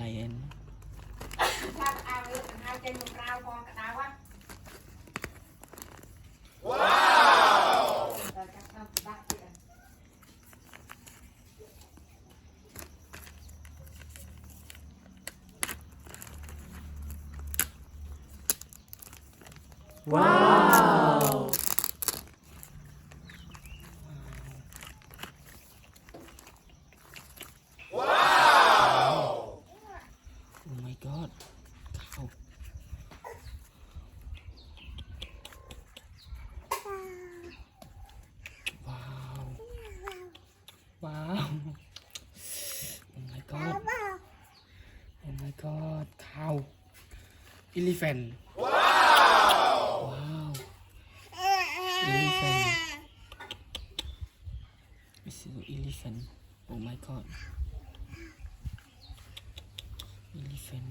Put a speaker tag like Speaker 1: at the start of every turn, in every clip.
Speaker 1: lion.
Speaker 2: Wow!
Speaker 1: Oh my god. Cow. Wow. Wow. Oh my god. Oh my god. Cow. Elephant. Wow. Elephant. This is an elephant. Oh my god. Elephant.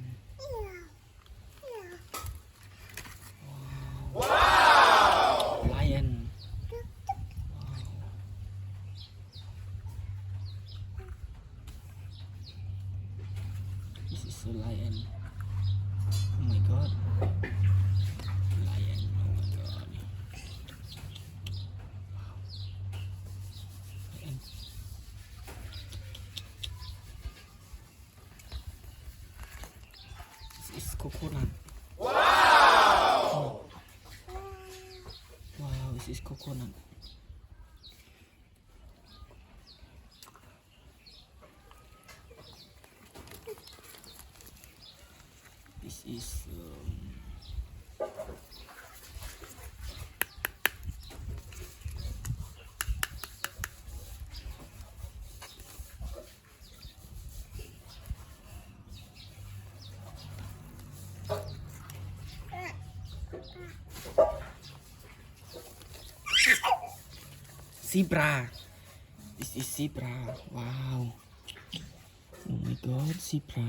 Speaker 1: Wow. Lion. Wow. This is a lion. Oh my god. Lion. Oh my god. Wow. Lion. This is coconut. Wow. Wow, this is coconut. This is zebra. This is zebra. Wow. Oh my god, zebra.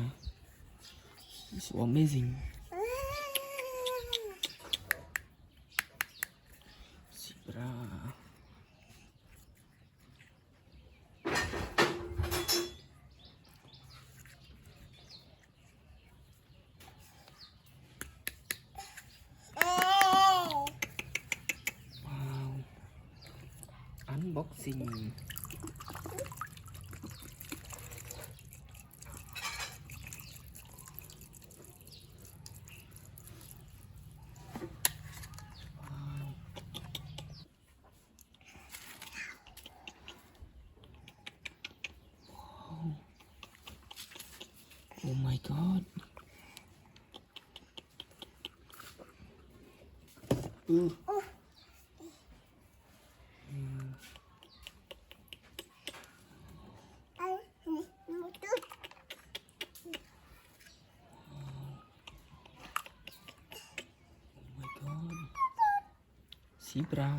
Speaker 1: It's so amazing. Zebra. Wow. Unboxing. Oh my god. Ooh. Oh my god. Zebra.